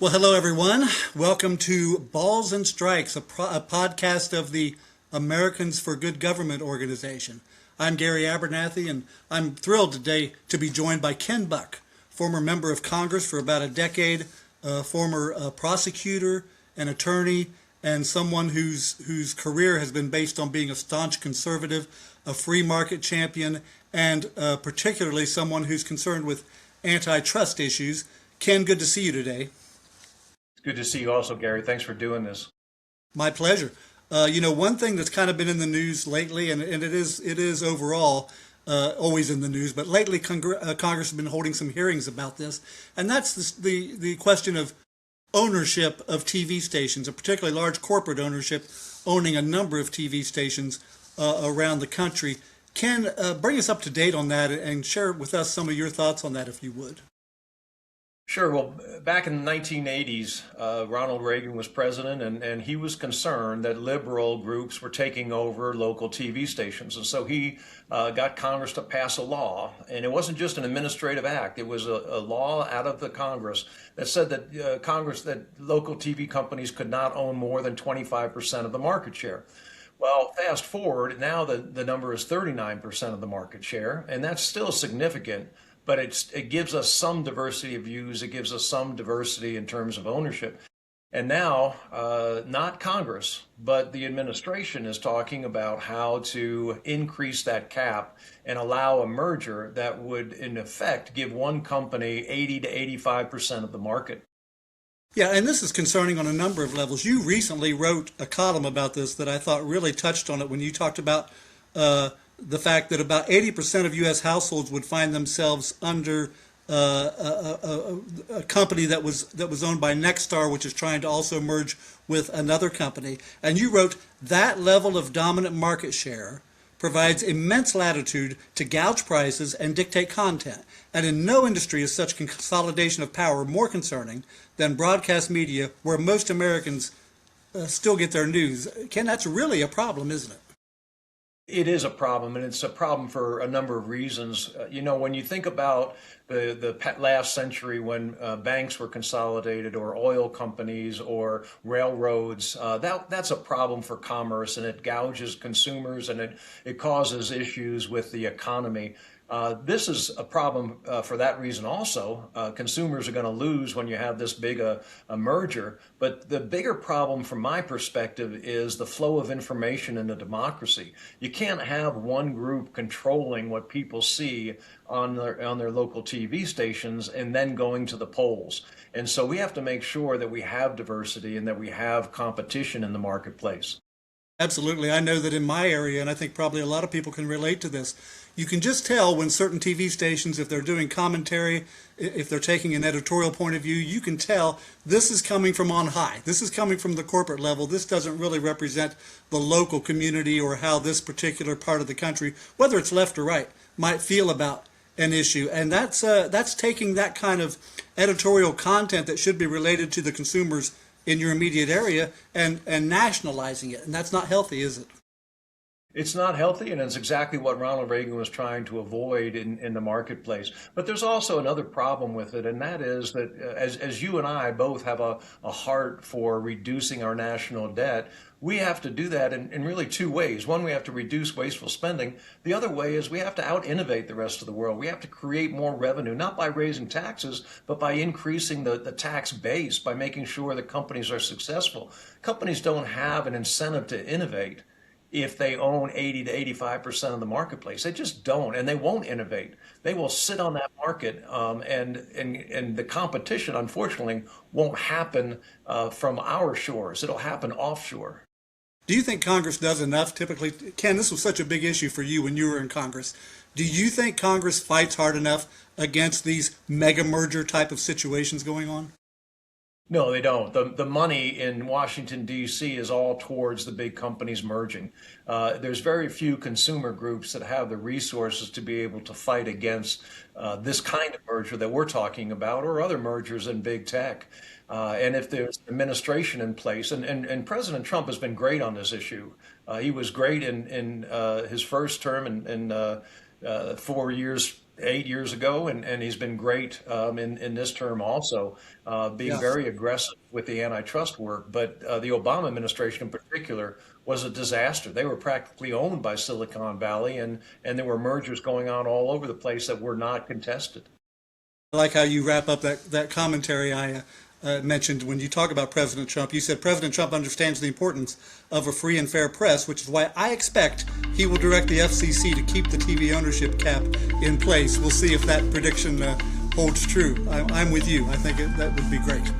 Well, hello, everyone. Welcome to Balls and Strikes, a podcast of the Americans for Good Government organization. I'm Gary Abernathy, and I'm thrilled today to be joined by Ken Buck, former member of Congress for about a decade, former prosecutor and attorney, and someone whose career has been based on being a staunch conservative, a free market champion, and particularly someone who's concerned with antitrust issues. Ken, good to see you today. Good to see you also, Gary. Thanks for doing this. My pleasure. One thing that's kind of been in the news lately, and it is overall always in the news, but lately Congress has been holding some hearings about this, and that's the question of ownership of TV stations, and particularly large corporate ownership, owning a number of TV stations around the country. Ken, bring us up to date on that and share with us some of your thoughts on that, if you would. Sure. Well, back in the 1980s, Ronald Reagan was president, and he was concerned that liberal groups were taking over local TV stations. And so he got Congress to pass a law. And it wasn't just an administrative act. It was a law out of the Congress that said that that local TV companies could not own more than 25% of the market share. Well, fast forward, now the number is 39% of the market share, and that's still significant. But it gives us some diversity of views. It gives us some diversity in terms of ownership. And now, not Congress, but the administration is talking about how to increase that cap and allow a merger that would, in effect, give one company 80 to 85% of the market. Yeah, and this is concerning on a number of levels. You recently wrote a column about this that I thought really touched on it when you talked about the fact that about 80% of U.S. households would find themselves under a company that was owned by Nexstar, which is trying to also merge with another company. And you wrote, that level of dominant market share provides immense latitude to gouge prices and dictate content. And in no industry is such consolidation of power more concerning than broadcast media, where most Americans still get their news. Ken, that's really a problem, isn't it? It is a problem, and it's a problem for a number of reasons. When you think about the last century when banks were consolidated, or oil companies, or railroads, that's a problem for commerce, and it gouges consumers, and it causes issues with the economy. This is a problem for that reason also. Consumers are going to lose when you have this big a merger. But the bigger problem from my perspective is the flow of information in a democracy. You can't have one group controlling what people see on their local TV stations and then going to the polls. And so we have to make sure that we have diversity and that we have competition in the marketplace. Absolutely. I know that in my area, and I think probably a lot of people can relate to this, you can just tell when certain TV stations, if they're doing commentary, if they're taking an editorial point of view, you can tell this is coming from on high. This is coming from the corporate level. This doesn't really represent the local community or how this particular part of the country, whether it's left or right, might feel about an issue. And that's taking that kind of editorial content that should be related to the consumers in your immediate area and nationalizing it. And that's not healthy, is it? It's not healthy, and it's exactly what Ronald Reagan was trying to avoid in the marketplace. But there's also another problem with it, and that is that as you and I both have a heart for reducing our national debt, we have to do that in really two ways. One, we have to reduce wasteful spending. The other way is we have to out-innovate the rest of the world. We have to create more revenue, not by raising taxes, but by increasing the tax base, by making sure that companies are successful. Companies don't have an incentive to innovate if they own 80 to 85% of the marketplace. They just don't, and they won't innovate. They will sit on that market, and the competition, unfortunately, won't happen from our shores. It'll happen offshore. Do you think Congress does enough typically? Ken, this was such a big issue for you when you were in Congress. Do you think Congress fights hard enough against these mega merger type of situations going on? No, they don't. The money in Washington, D.C. is all towards the big companies merging. There's very few consumer groups that have the resources to be able to fight against this kind of merger that we're talking about, or other mergers in big tech. And if there's an administration in place, and President Trump has been great on this issue. He was great in his first term and 4 years 8 years ago, and he's been great in this term also, being Yeah. very aggressive with the antitrust work. But the Obama administration in particular was a disaster. They were practically owned by Silicon Valley, and there were mergers going on all over the place that were not contested. I like how you wrap up that commentary I mentioned when you talk about President Trump. You said President Trump understands the importance of a free and fair press, which is why I expect he will direct the FCC to keep the TV ownership cap in place. We'll see if that prediction holds true. I'm with you. I think that would be great.